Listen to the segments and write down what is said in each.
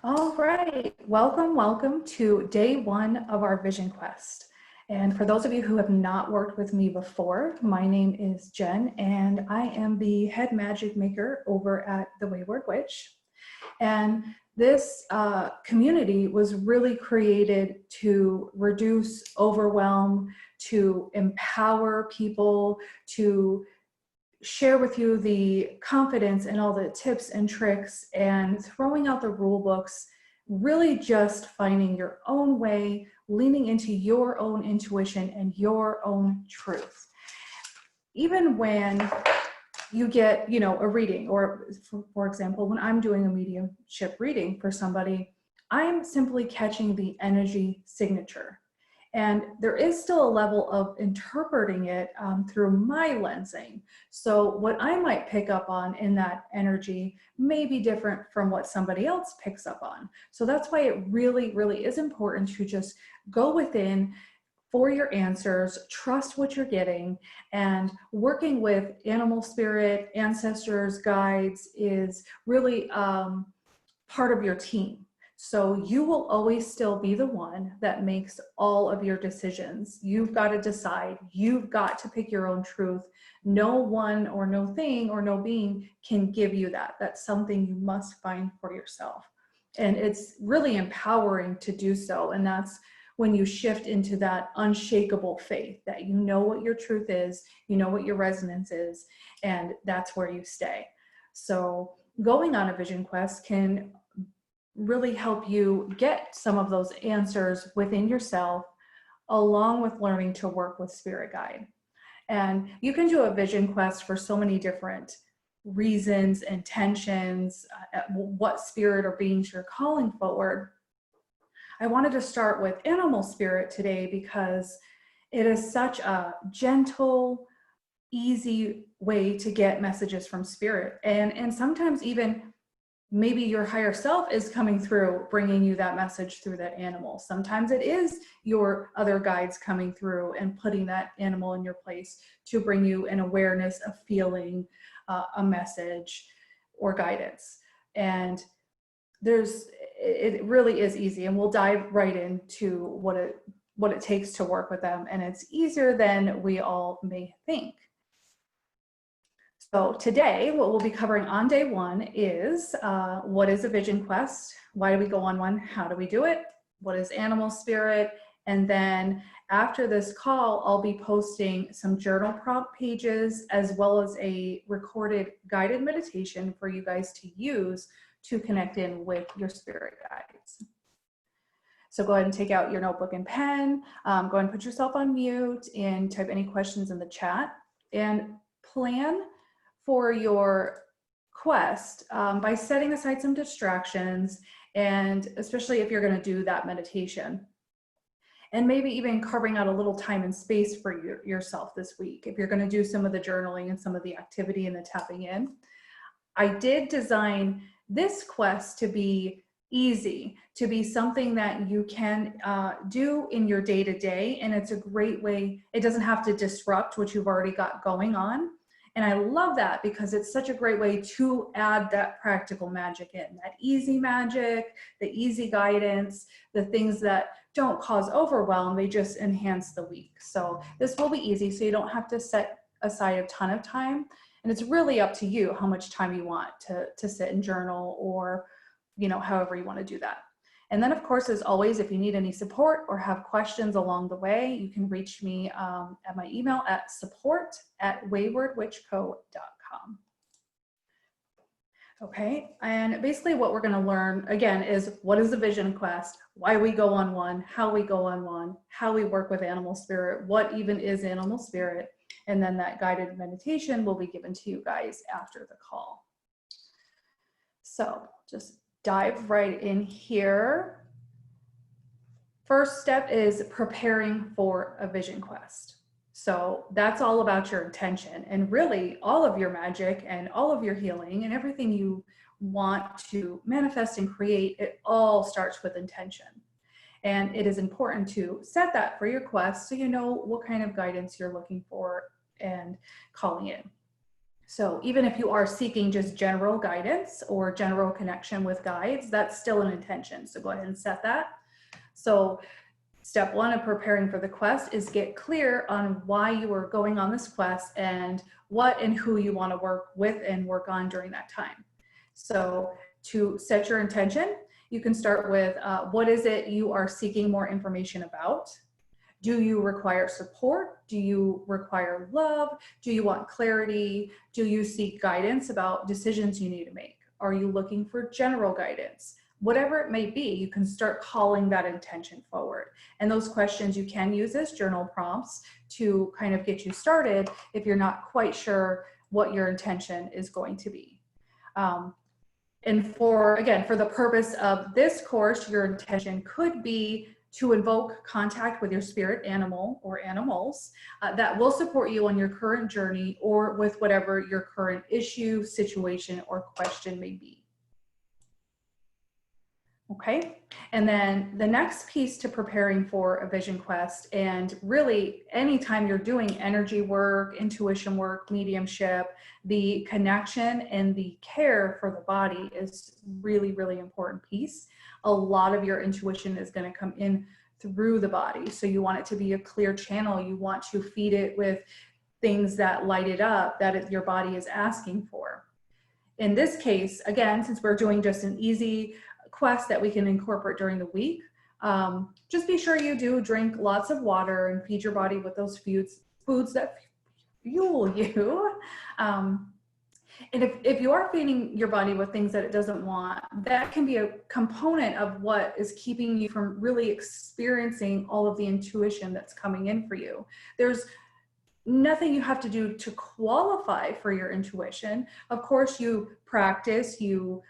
All right, welcome to day one of our Vision Quest. And for those of you who have not worked with me before, my name is Jen, and I am the head magic maker over at the Wayward Witch. And this community was really created to reduce overwhelm, to empower people, to share with you the confidence and all the tips and tricks and throwing out the rule books, really just finding your own way, leaning into your own intuition and your own truth. Even when you get, a reading, or for example, when I'm doing a mediumship reading for somebody, I'm simply catching the energy signature. And there is still a level of interpreting it through my lensing. So what I might pick up on in that energy may be different from what somebody else picks up on. So that's why it really, really is important to just go within for your answers, trust what you're getting, and working with animal spirit, ancestors, guides is really part of your team. So you will always still be the one that makes all of your decisions. You've got to decide. You've got to pick your own truth. No one or no thing or no being can give you that. That's something you must find for yourself. And it's really empowering to do so. And that's when you shift into that unshakable faith that you know what your truth is, you know what your resonance is, and that's where you stay. So going on a vision quest can really help you get some of those answers within yourself, along with learning to work with spirit guide. And you can do a vision quest for so many different reasons, intentions, what spirit or beings you're calling forward. I wanted to start with animal spirit today because it is such a gentle, easy way to get messages from spirit. And sometimes even maybe your higher self is coming through, bringing you that message through that animal. Sometimes it is your other guides coming through and putting that animal in your place to bring you an awareness, a feeling, a message, or guidance. And it really is easy, and we'll dive right into what it takes to work with them, and it's easier than we all may think. So today, what we'll be covering on day one is what is a vision quest? Why do we go on one? How do we do it? What is animal spirit? And then after this call, I'll be posting some journal prompt pages as well as a recorded guided meditation for you guys to use to connect in with your spirit guides. So go ahead and take out your notebook and pen, go ahead and put yourself on mute and type any questions in the chat, and plan for your quest by setting aside some distractions, and especially if you're going to do that meditation. And maybe even carving out a little time and space for yourself this week if you're going to do some of the journaling and some of the activity and the tapping in. I did design this quest to be easy, to be something that you can do in your day-to-day, and it's a great way. It doesn't have to disrupt what you've already got going on. And I love that because it's such a great way to add that practical magic in, that easy magic, the easy guidance, the things that don't cause overwhelm, they just enhance the week. So this will be easy, so you don't have to set aside a ton of time. And it's really up to you how much time you want to sit and journal, or, however you want to do that. And then, of course, as always, if you need any support or have questions along the way, you can reach me at my email at support@waywardwitchco.com. Okay, and basically what we're going to learn, again, is what is a vision quest, why we go on one, how we go on one, how we work with animal spirit, what even is animal spirit, and then that guided meditation will be given to you guys after the call. So just dive right in here. First step is preparing for a vision quest. So that's all about your intention, and really all of your magic and all of your healing and everything you want to manifest and create, it all starts with intention. And it is important to set that for your quest so you know what kind of guidance you're looking for and calling in. So even if you are seeking just general guidance or general connection with guides, that's still an intention. So go ahead and set that. So step one of preparing for the quest is get clear on why you are going on this quest and what and who you want to work with and work on during that time. So to set your intention, you can start with what is it you are seeking more information about? Do you require support? Do you require love? Do you want clarity? Do you seek guidance about decisions you need to make? Are you looking for general guidance? Whatever it may be, you can start calling that intention forward. And those questions you can use as journal prompts to kind of get you started if you're not quite sure what your intention is going to be. And for the purpose of this course, your intention could be to invoke contact with your spirit animal or animals that will support you on your current journey or with whatever your current issue, situation, or question may be. Okay, and then the next piece to preparing for a vision quest, and really anytime you're doing energy work, intuition work, mediumship, the connection and the care for the body is really, really important piece. A lot of your intuition is going to come in through the body. So you want it to be a clear channel. You want to feed it with things that light it up, that your body is asking for. In this case, again, since we're doing just an easy quest that we can incorporate during the week, just be sure you do drink lots of water and feed your body with those foods that fuel you. And if you are feeding your body with things that it doesn't want, that can be a component of what is keeping you from really experiencing all of the intuition that's coming in for you. There's nothing you have to do to qualify for your intuition. Of course, you practice, you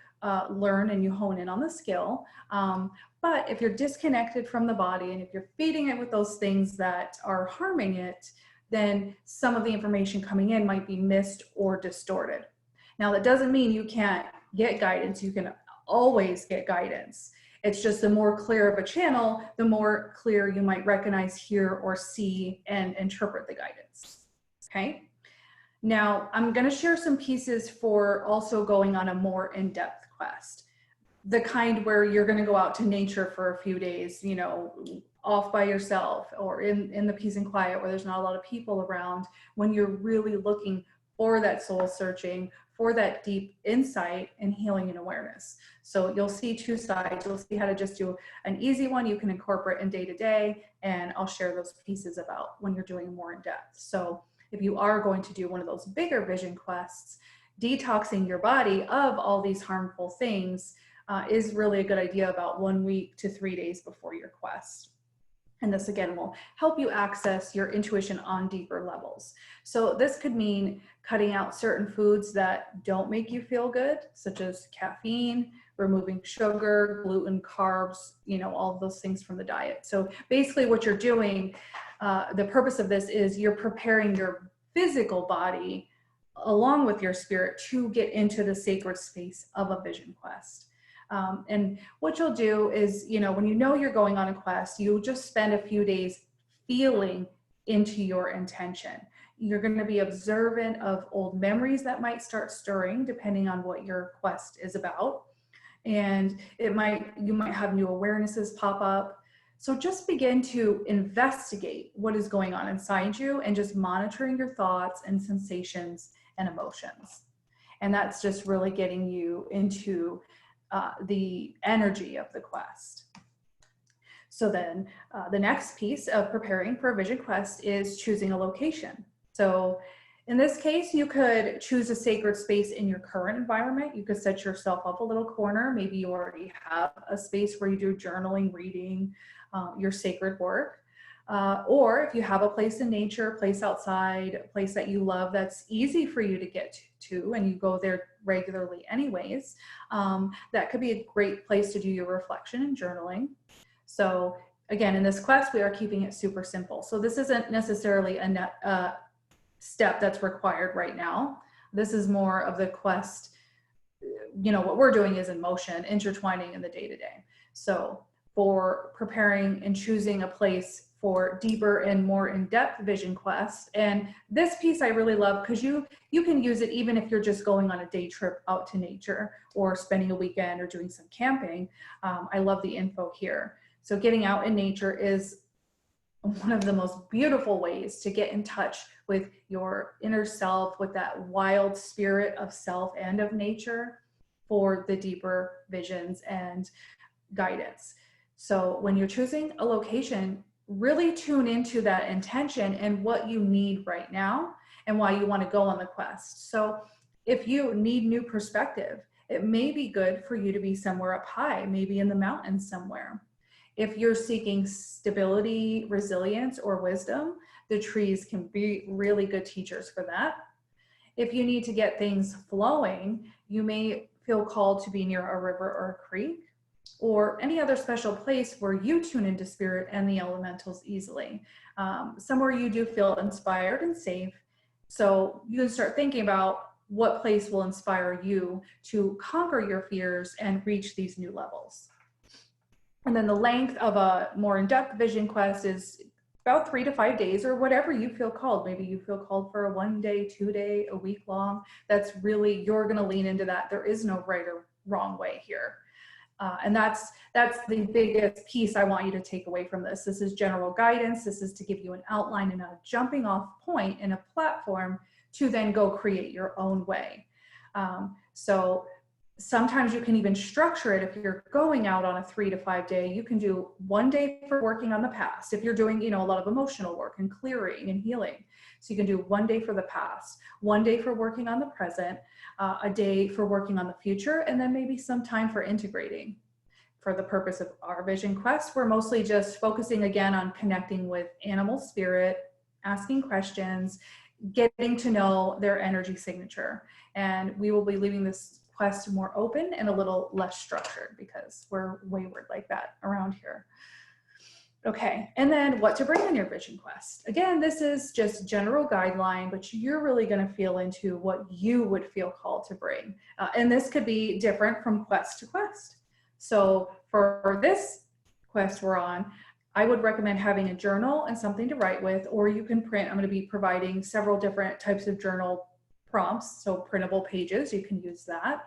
learn, and you hone in on the skill. But if you're disconnected from the body and if you're feeding it with those things that are harming it, then some of the information coming in might be missed or distorted. Now, that doesn't mean you can't get guidance. You can always get guidance. It's just the more clear of a channel, the more clear you might recognize, hear, or see and interpret the guidance. Okay. Now, I'm going to share some pieces for also going on a more in-depth quest. The kind where you're going to go out to nature for a few days, you know, off by yourself, or in the peace and quiet where there's not a lot of people around, when you're really looking for that soul searching, for that deep insight and healing and awareness. So you'll see two sides. You'll see how to just do an easy one you can incorporate in day to day, and I'll share those pieces about when you're doing more in depth. So if you are going to do one of those bigger vision quests, detoxing your body of all these harmful things is really a good idea about 1 week to 3 days before your quest. And this again will help you access your intuition on deeper levels. So this could mean cutting out certain foods that don't make you feel good, such as caffeine, removing sugar, gluten, carbs, you know, all of those things from the diet. So basically what you're doing, the purpose of this is you're preparing your physical body along with your spirit to get into the sacred space of a vision quest. And what you'll do is, you know, when you know you're going on a quest, you'll just spend a few days feeling into your intention. You're going to be observant of old memories that might start stirring depending on what your quest is about. And you might have new awarenesses pop up. So just begin to investigate what is going on inside you and just monitoring your thoughts and sensations and emotions. And that's just really getting you into the energy of the quest. So then the next piece of preparing for a vision quest is choosing a location. So in this case, you could choose a sacred space in your current environment. You could set yourself up a little corner. Maybe you already have a space where you do journaling, reading, your sacred work. Or if you have a place in nature, a place outside, a place that you love that's easy for you to get to and you go there regularly anyways, that could be a great place to do your reflection and journaling. So again, in this quest, we are keeping it super simple. So this isn't necessarily a step that's required right now. This is more of the quest, you know, what we're doing is in motion, intertwining in the day-to-day. So for preparing and choosing a place for deeper and more in-depth vision quests. And this piece I really love because you can use it even if you're just going on a day trip out to nature or spending a weekend or doing some camping. I love the info here. So getting out in nature is one of the most beautiful ways to get in touch with your inner self, with that wild spirit of self and of nature for the deeper visions and guidance. So when you're choosing a location, really tune into that intention and what you need right now and why you want to go on the quest. So if you need new perspective, it may be good for you to be somewhere up high, maybe in the mountains somewhere. If you're seeking stability, resilience, or wisdom, the trees can be really good teachers for that. If you need to get things flowing, you may feel called to be near a river or a creek, or any other special place where you tune into spirit and the elementals easily. Somewhere you do feel inspired and safe. So you can start thinking about what place will inspire you to conquer your fears and reach these new levels. And then the length of a more in-depth vision quest is about 3 to 5 days, or whatever you feel called. Maybe you feel called for a 1 day, 2 day, a week long. That's really, you're going to lean into that. There is no right or wrong way here. And that's the biggest piece I want you to take away from this. This is general guidance. This is to give you an outline and a jumping off point and a platform to then go create your own way. So sometimes you can even structure it. If you're going out on a 3 to 5 day, you can do 1 day for working on the past. If you're doing, a lot of emotional work and clearing and healing. So you can do 1 day for the past, 1 day for working on the present, a day for working on the future, and then maybe some time for integrating. For the purpose of our vision quest, we're mostly just focusing again on connecting with animal spirit, asking questions, getting to know their energy signature. And we will be leaving this quest more open and a little less structured because we're wayward like that around here. Okay, and then what to bring in your vision quest. Again, this is just general guideline, but you're really going to feel into what you would feel called to bring. And this could be different from quest to quest. So for this quest we're on, I would recommend having a journal and something to write with, or you can print. I'm going to be providing several different types of journal prompts, so printable pages, you can use that.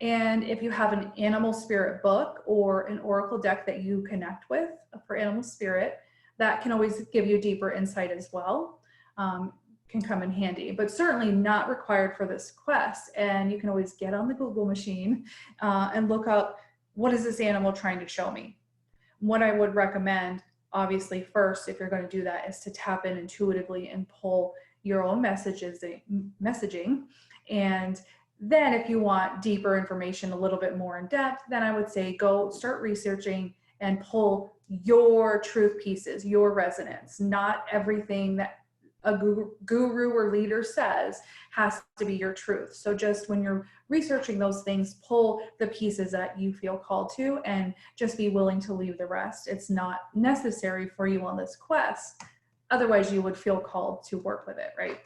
And if you have an animal spirit book or an oracle deck that you connect with for animal spirit, that can always give you deeper insight as well. Can come in handy, but certainly not required for this quest. And you can always get on the Google machine and look up, what is this animal trying to show me? What I would recommend, obviously, first, if you're going to do that, is to tap in intuitively and pull your own messaging. And then if you want deeper information, a little bit more in depth, then I would say go start researching and pull your truth pieces, your resonance. Not everything that a guru or leader says has to be your truth. So just when you're researching those things, pull the pieces that you feel called to and just be willing to leave the rest. It's not necessary for you on this quest. Otherwise, you would feel called to work with it, right?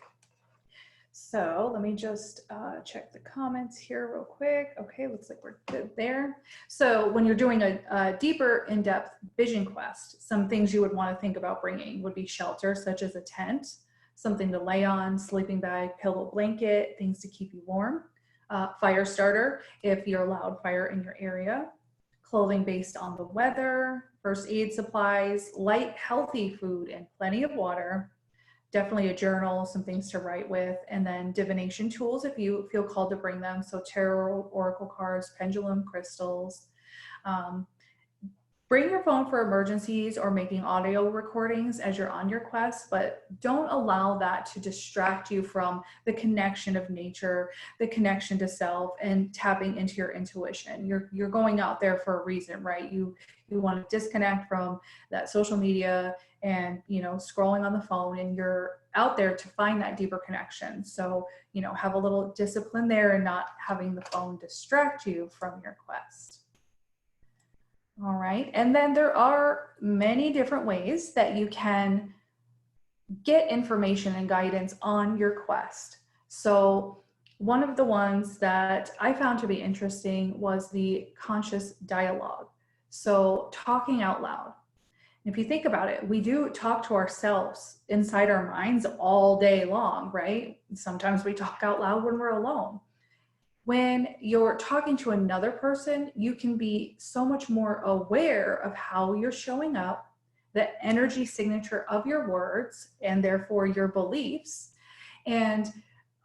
So let me just check the comments here real quick. Okay, looks like we're good there. So when you're doing a deeper in-depth vision quest, some things you would want to think about bringing would be shelter, such as a tent, something to lay on, sleeping bag, pillow, blanket, things to keep you warm, fire starter, if you're allowed fire in your area, clothing based on the weather, first aid supplies, light, healthy food, and plenty of water. Definitely a journal, some things to write with, and then divination tools if you feel called to bring them. So tarot, oracle cards, pendulum, crystals. Bring your phone for emergencies or making audio recordings as you're on your quest, but don't allow that to distract you from the connection of nature, the connection to self, and tapping into your intuition. You're going out there for a reason, right? You want to disconnect from that social media and scrolling on the phone, and you're out there to find that deeper connection. So have a little discipline there and not having the phone distract you from your quest. All right, and then there are many different ways that you can get information and guidance on your quest. So one of the ones that I found to be interesting was the conscious dialogue. So talking out loud. If you think about it, we do talk to ourselves inside our minds all day long, right? Sometimes we talk out loud when we're alone. When you're talking to another person, you can be so much more aware of how you're showing up, the energy signature of your words, and therefore your beliefs. And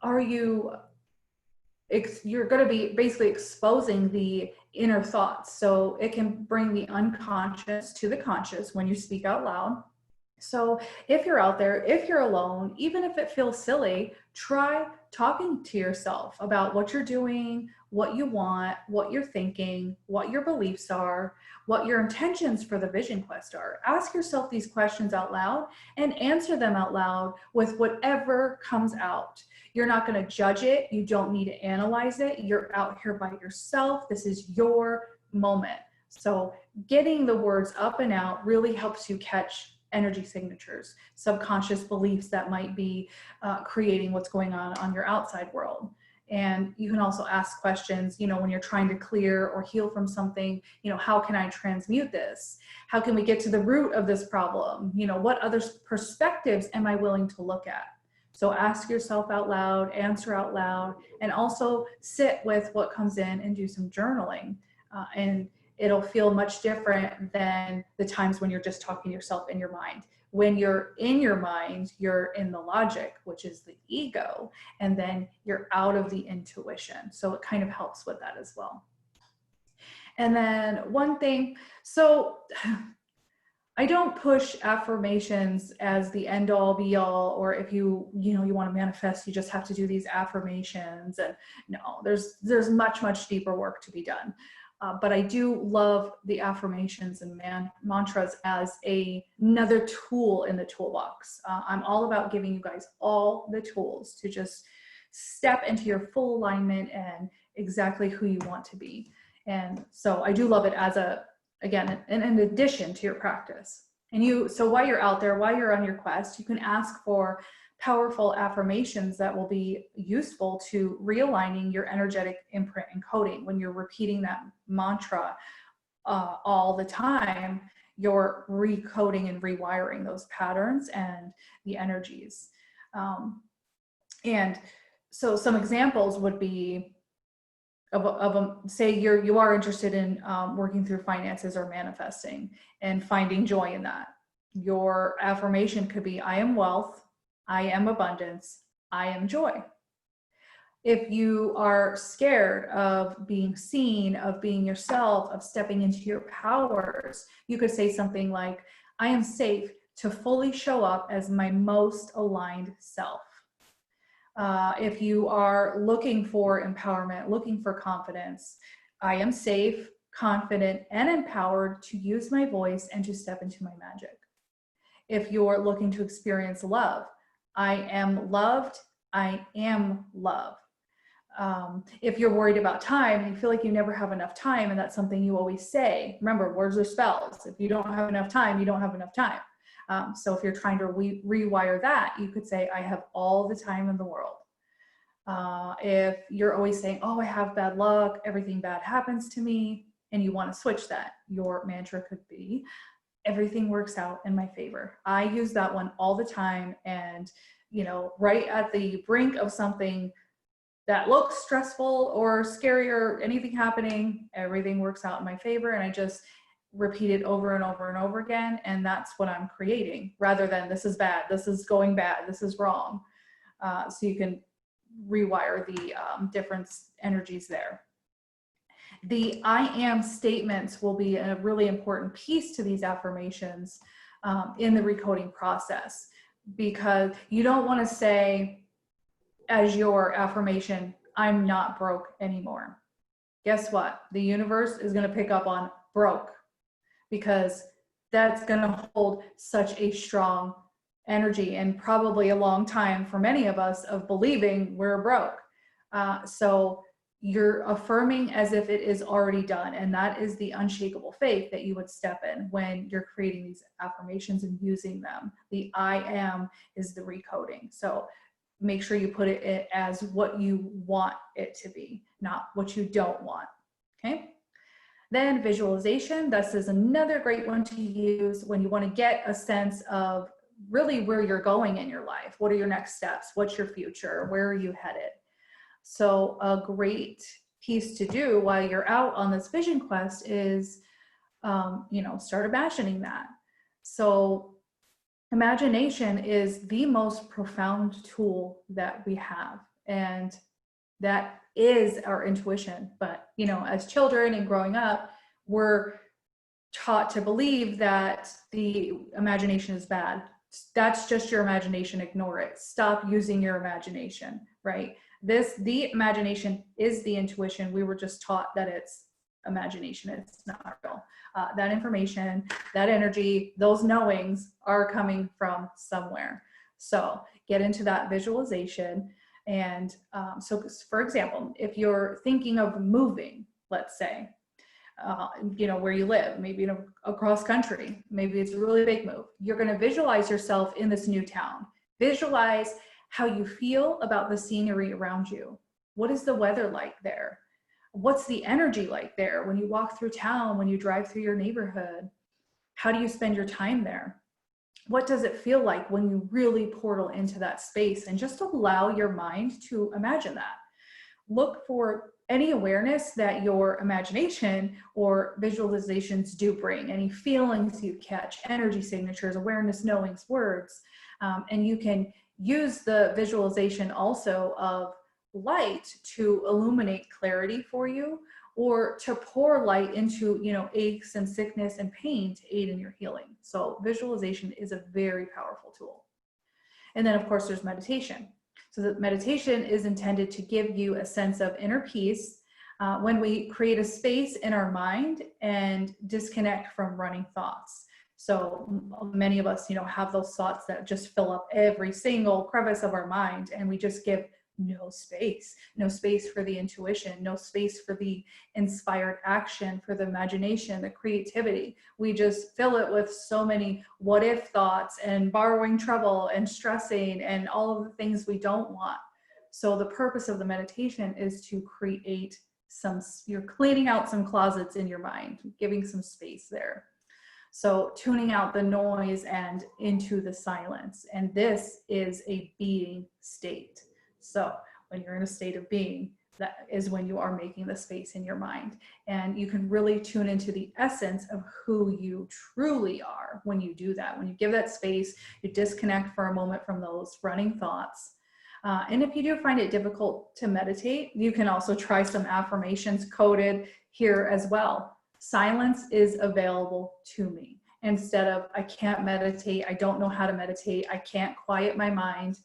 are you you're going to be basically exposing the inner thoughts. So it can bring the unconscious to the conscious when you speak out loud. So if you're out there, if you're alone, even if it feels silly, try talking to yourself about what you're doing, what you want, what you're thinking, what your beliefs are, what your intentions for the vision quest are. Ask yourself these questions out loud and answer them out loud with whatever comes out. You're not going to judge it. You don't need to analyze it. You're out here by yourself. This is your moment. So getting the words up and out really helps you catch energy signatures, subconscious beliefs that might be creating what's going on your outside world. And you can also ask questions, when you're trying to clear or heal from something, how can I transmute this? How can we get to the root of this problem? What other perspectives am I willing to look at? So ask yourself out loud, answer out loud, and also sit with what comes in and do some journaling. And it'll feel much different than the times when you're just talking to yourself in your mind. When you're in your mind, you're in the logic, which is the ego, and then you're out of the intuition. So it kind of helps with that as well. And then one thing, so I don't push affirmations as the end all be all, or if you want to manifest, you just have to do these affirmations. And no, there's much deeper work to be done. But I do love the affirmations and mantras as another tool in the toolbox. I'm all about giving you guys all the tools to just step into your full alignment and exactly who you want to be. And so I do love it as again, in addition to your practice. And so while you're out there, while you're on your quest, you can ask for powerful affirmations that will be useful to realigning your energetic imprint and coding. When you're repeating that mantra all the time, you're recoding and rewiring those patterns and the energies. And so some examples would be say you are interested in working through finances or manifesting and finding joy in that. Your affirmation could be, I am wealth, I am abundance, I am joy. If you are scared of being seen, of being yourself, of stepping into your powers, you could say something like, I am safe to fully show up as my most aligned self. If you are looking for empowerment, looking for confidence, I am safe, confident, and empowered to use my voice and to step into my magic. If you're looking to experience love, I am loved, I am love. If you're worried about time and you feel like you never have enough time, and that's something you always say, remember, words are spells. If you don't have enough time, you don't have enough time. So if you're trying to rewire that, you could say, I have all the time in the world. If you're always saying, oh, I have bad luck, everything bad happens to me, and you want to switch that, your mantra could be, everything works out in my favor. I use that one all the time. And, right at the brink of something that looks stressful or scary or anything happening, everything works out in my favor. And I just repeat it over and over and over again. And that's what I'm creating, rather than this is bad, this is going bad, this is wrong. So you can rewire the different energies there. The I am statements will be a really important piece to these affirmations in the recoding process, because you don't want to say as your affirmation, I'm not broke anymore. Guess what? The universe is going to pick up on broke, because that's going to hold such a strong energy and probably a long time for many of us of believing we're broke. So you're affirming as if it is already done. And that is the unshakable faith that you would step in when you're creating these affirmations and using them. The I am is the recoding. So make sure you put it as what you want it to be, not what you don't want. Okay. Then visualization, this is another great one to use when you want to get a sense of really where you're going in your life. What are your next steps? What's your future? Where are you headed? So a great piece to do while you're out on this vision quest is, start imagining that. So imagination is the most profound tool that we have. And that is our intuition. But, as children and growing up, we're taught to believe that the imagination is bad. That's just your imagination. Ignore it. Stop using your imagination, right? The imagination is the intuition. We were just taught that it's imagination. It's not real. That information, that energy, those knowings are coming from somewhere. So get into that visualization. And so for example, if you're thinking of moving, let's say, where you live, maybe across country, maybe it's a really big move. You're going to visualize yourself in this new town. Visualize how you feel about the scenery around you. What is the weather like there? What's the energy like there when you walk through town, when you drive through your neighborhood? How do you spend your time there? What does it feel like when you really portal into that space? And just allow your mind to imagine that. Look for any awareness that your imagination or visualizations do bring, any feelings you catch, energy signatures, awareness, knowings, words. And you can use the visualization also of light to illuminate clarity for you, or to pour light into, aches and sickness and pain to aid in your healing. So visualization is a very powerful tool. And then of course there's meditation. So the meditation is intended to give you a sense of inner peace when we create a space in our mind and disconnect from running thoughts. So many of us, have those thoughts that just fill up every single crevice of our mind, and we just give no space for the intuition, no space for the inspired action, for the imagination, the creativity. We just fill it with so many what if thoughts and borrowing trouble and stressing and all of the things we don't want. So the purpose of the meditation is to create you're cleaning out some closets in your mind, giving some space there. So tuning out the noise and into the silence. And this is a being state. So when you're in a state of being, that is when you are making the space in your mind. And you can really tune into the essence of who you truly are when you do that. When you give that space, you disconnect for a moment from those running thoughts. And if you do find it difficult to meditate, you can also try some affirmations coded here as well. Silence is available to me. Instead of, I can't meditate, I don't know how to meditate, I can't quiet my mind.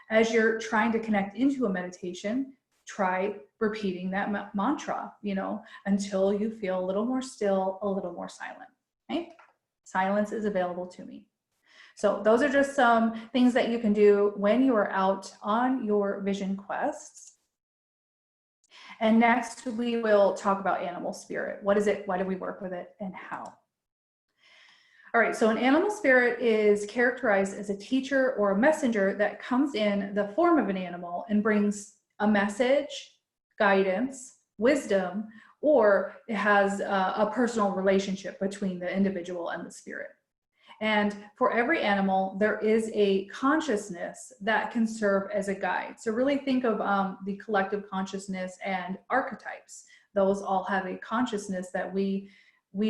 As you're trying to connect into a meditation, try repeating that mantra, until you feel a little more still, a little more silent. Okay? Silence is available to me. So those are just some things that you can do when you are out on your vision quests. And next we will talk about animal spirit. What is it? Why do we work with it? And how? All right, so an animal spirit is characterized as a teacher or a messenger that comes in the form of an animal and brings a message, guidance, wisdom, or it has a personal relationship between the individual and the spirit. And for every animal, there is a consciousness that can serve as a guide. So really think of the collective consciousness and archetypes. Those all have a consciousness that we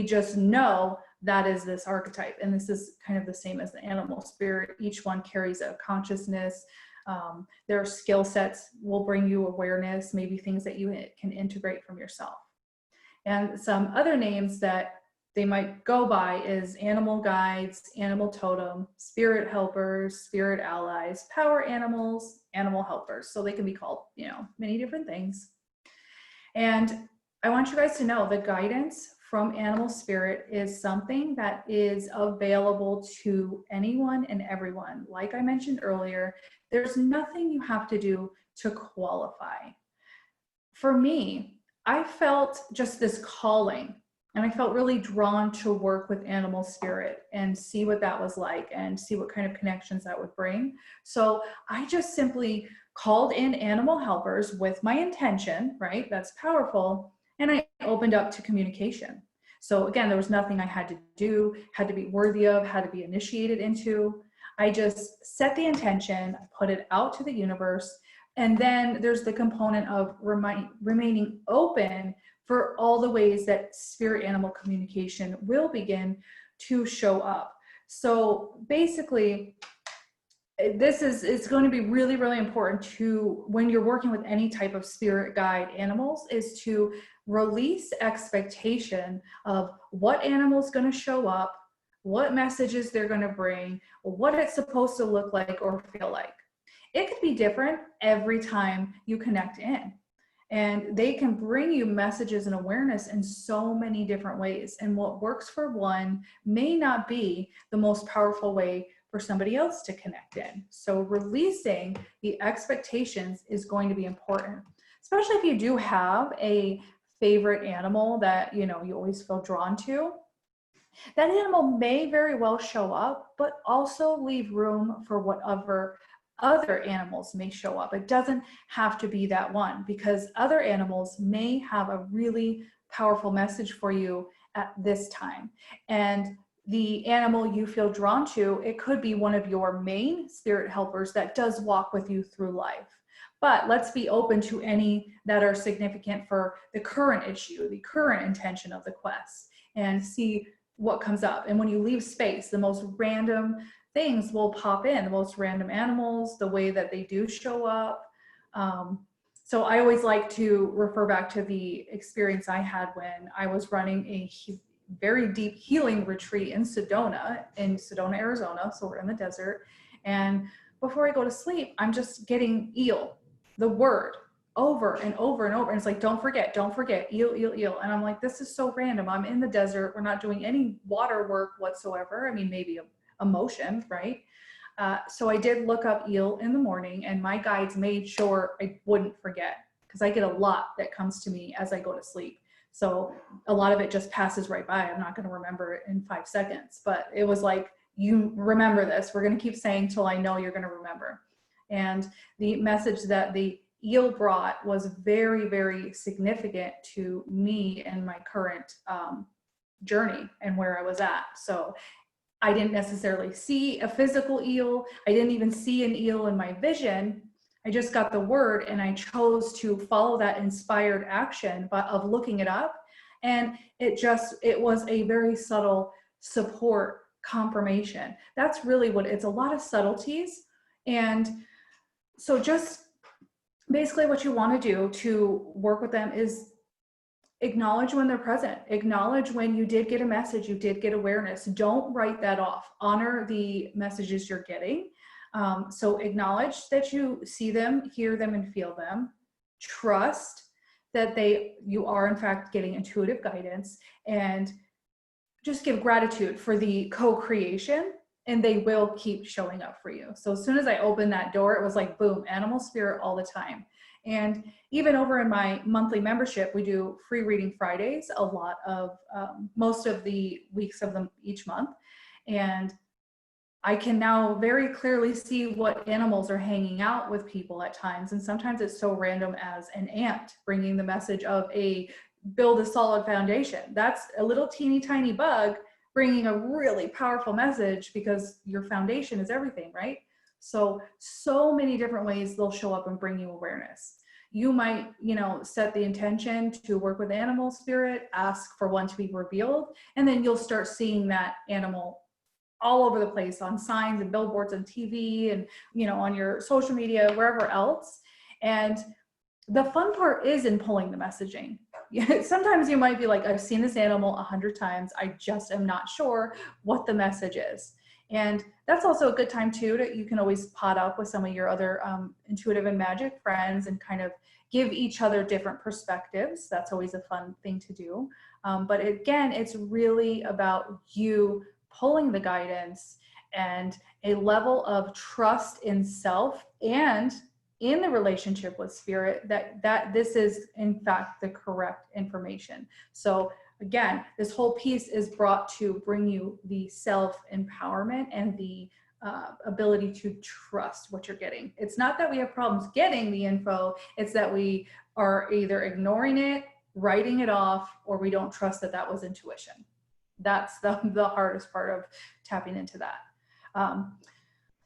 just know that is this archetype. And this is kind of the same as the animal spirit. Each one carries a consciousness. Their skill sets will bring you awareness, maybe things that you can integrate from yourself. And some other names that they might go by is animal guides, animal totem, spirit helpers, spirit allies, power animals, animal helpers. So they can be called, many different things. And I want you guys to know the guidance from animal spirit is something that is available to anyone and everyone. Like I mentioned earlier, there's nothing you have to do to qualify. For me, I felt just this calling, and I felt really drawn to work with animal spirit and see what that was like and see what kind of connections that would bring. So I just simply called in animal helpers with my intention, right? That's powerful. and I opened up to communication. So again, there was nothing I had to do, had to be worthy of, had to be initiated into. I just set the intention, put it out to the universe, and then there's the component of remaining open for all the ways that spirit animal communication will begin to show up. So basically, it's going to be really, really important to, when you're working with any type of spirit guide animals, is to release expectation of what animal is going to show up, what messages they're going to bring, what it's supposed to look like or feel like. It could be different every time you connect in. And they can bring you messages and awareness in so many different ways. And what works for one may not be the most powerful way for somebody else to connect in. So releasing the expectations is going to be important, especially if you do have a favorite animal that you always feel drawn to. That animal may very well show up, but also leave room for whatever other animals may show up. It doesn't have to be that one, because other animals may have a really powerful message for you at this time. And the animal you feel drawn to, it could be one of your main spirit helpers that does walk with you through life. But let's be open to any that are significant for the current issue, the current intention of the quest, and see what comes up. And when you leave space, the most random things will pop in, the most random animals, the way that they do show up. So I always like to refer back to the experience I had when I was running a very deep healing retreat in Sedona, Arizona. So we're in the desert. And before I go to sleep, I'm just getting eel, the word, over and over and over. And it's like, don't forget, eel, eel, eel. And I'm like, this is so random. I'm in the desert. We're not doing any water work whatsoever. I mean, maybe a motion, right? So I did look up eel in the morning, and my guides made sure I wouldn't forget, because I get a lot that comes to me as I go to sleep. So a lot of it just passes right by. I'm not going to remember it in 5 seconds, but it was like, you remember this. We're going to keep saying till I know you're going to remember. And the message that the eel brought was very, very significant to me and my current journey and where I was at. So I didn't necessarily see a physical eel. I didn't even see an eel in my vision. I just got the word, and I chose to follow that inspired action of looking it up. And it was a very subtle support confirmation. That's really what it's a lot of subtleties. And so just basically what you want to do to work with them is acknowledge when they're present. Acknowledge when you did get a message, you did get awareness. Don't write that off. Honor the messages you're getting. So acknowledge that you see them, hear them, and feel them. Trust that you are in fact getting intuitive guidance, and just give gratitude for the co-creation, and they will keep showing up for you. So as soon as I opened that door, it was like, boom, animal spirit all the time. And even over in my monthly membership, we do free reading Fridays, a lot of, most of the weeks of them each month. And I can now very clearly see what animals are hanging out with people at times. And sometimes it's so random as an ant bringing the message of build a solid foundation. That's a little teeny tiny bug bringing a really powerful message, because your foundation is everything, right? So many different ways they'll show up and bring you awareness. You might, set the intention to work with animal spirit, ask for one to be revealed, and then you'll start seeing that animal all over the place on signs and billboards and TV and, on your social media, wherever else. And the fun part is in pulling the messaging. Sometimes you might be like, I've seen this animal 100 times. I just am not sure what the message is. And that's also a good time too, you can always pot up with some of your other intuitive and magic friends and kind of give each other different perspectives. That's always a fun thing to do. But again, it's really about you pulling the guidance and a level of trust in self and in the relationship with spirit that this is in fact the correct information. So again, this whole piece is brought to bring you the self-empowerment and the ability to trust what you're getting. It's not that we have problems getting the info, it's that we are either ignoring it, writing it off, or we don't trust that that was intuition. That's the hardest part of tapping into that.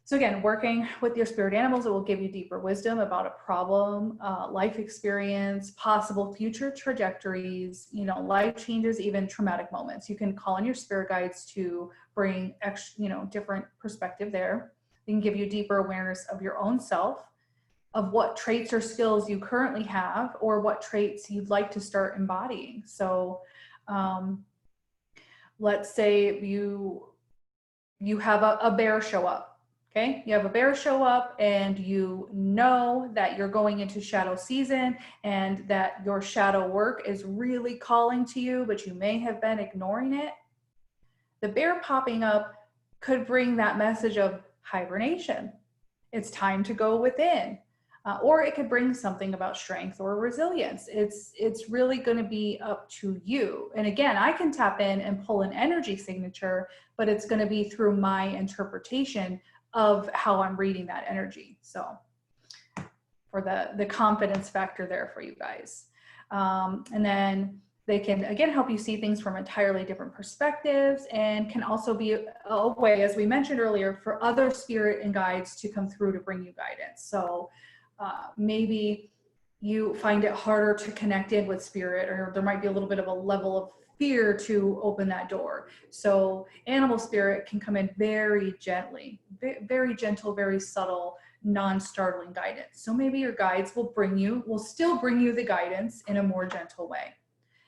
So again, working with your spirit animals, it will give you deeper wisdom about a problem, life experience, possible future trajectories, you know, life changes, even traumatic moments. You can call on your spirit guides to bring extra, you know, different perspective there. They can give you deeper awareness of your own self, of what traits or skills you currently have, or what traits you'd like to start embodying. So let's say you have a bear show up. Okay, you have a bear show up and you know that you're going into shadow season and that your shadow work is really calling to you, but you may have been ignoring it. The bear popping up could bring that message of hibernation. It's time to go within. Or it could bring something about strength or resilience. It's really going to be up to you. And again, I can tap in and pull an energy signature, but it's going to be through my interpretation of how I'm reading that energy. So for the confidence factor there for you guys. And then they can, again, help you see things from entirely different perspectives, and can also be a way, as we mentioned earlier, for other spirit and guides to come through to bring you guidance. So maybe you find it harder to connect in with spirit, or there might be a little bit of a level of fear to open that door. So animal spirit can come in very gently, very gentle, very subtle, non-startling guidance. So maybe your guides will still bring you the guidance in a more gentle way.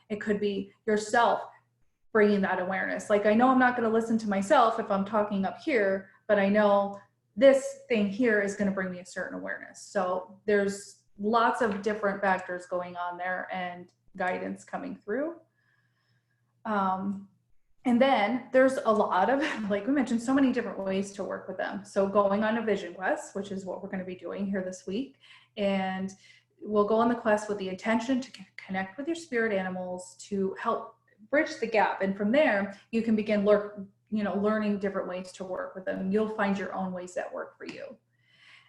It could be yourself bringing that awareness. Like, I know I'm not going to listen to myself if I'm talking up here, but I know this thing here is going to bring me a certain awareness. So there's lots of different factors going on there and guidance coming through. And then there's a lot of, like we mentioned, so many different ways to work with them. So going on a vision quest, which is what we're going to be doing here this week. And we'll go on the quest with the intention to connect with your spirit animals to help bridge the gap. And from there, you can begin learning different ways to work with them. You'll find your own ways that work for you.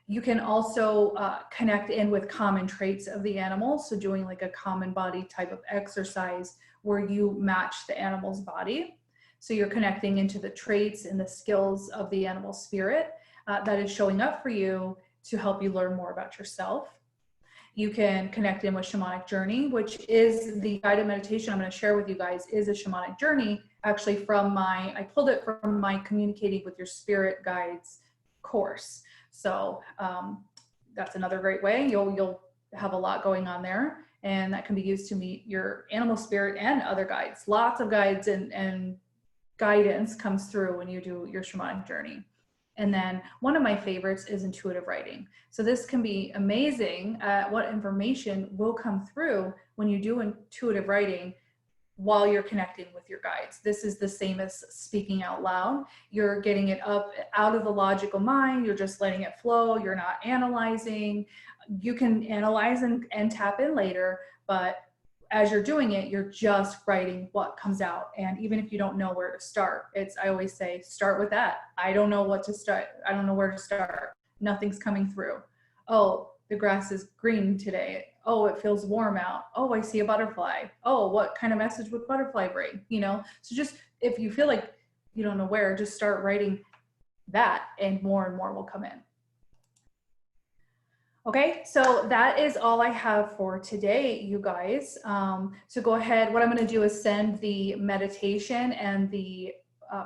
You can also connect in with common traits of the animal. So doing like a common body type of exercise where you match the animal's body. So you're connecting into the traits and the skills of the animal spirit that is showing up for you to help you learn more about yourself. You can connect in with shamanic journey, which is the guided meditation I'm going to share with you guys, is a shamanic journey, actually I pulled it from my Communicating with Your Spirit Guides course. So that's another great way. You'll have a lot going on there, and that can be used to meet your animal spirit and other guides. Lots of guides and guidance comes through when you do your shamanic journey. And then one of my favorites is intuitive writing. So this can be amazing at what information will come through when you do intuitive writing while you're connecting with your guides. This is the same as speaking out loud. You're getting it up out of the logical mind. You're just letting it flow. You're not analyzing. You can analyze and tap in later, but as you're doing it, you're just writing what comes out. And even if you don't know where to start, I always say, start with that. I don't know what to start. I don't know where to start. Nothing's coming through. Oh, the grass is green today. Oh, it feels warm out. Oh, I see a butterfly. Oh, what kind of message would butterfly bring? So just, if you feel like you don't know where, just start writing that, and more will come in. Okay, so that is all I have for today, you guys. So go ahead. What I'm going to do is send the meditation and the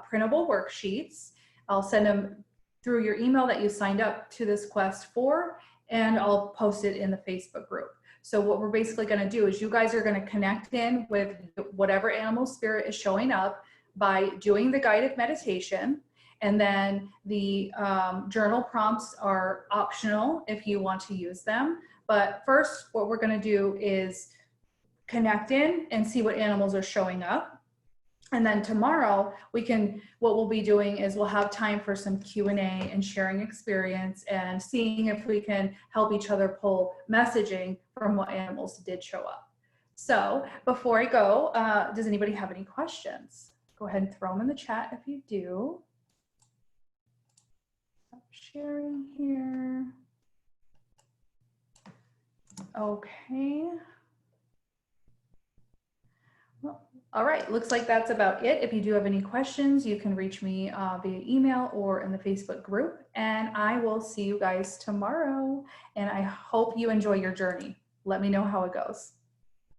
printable worksheets. I'll send them through your email that you signed up to this quest for, and I'll post it in the Facebook group. So what we're basically going to do is you guys are going to connect in with whatever animal spirit is showing up by doing the guided meditation. And then the journal prompts are optional if you want to use them. But first, what we're going to do is connect in and see what animals are showing up. And then tomorrow, what we'll be doing is we'll have time for some Q&A and sharing experience and seeing if we can help each other pull messaging from what animals did show up. So before I go, does anybody have any questions? Go ahead and throw them in the chat if you do. Sharing here. Okay. All right, looks like that's about it. If you do have any questions, you can reach me via email or in the Facebook group. And I will see you guys tomorrow. And I hope you enjoy your journey. Let me know how it goes.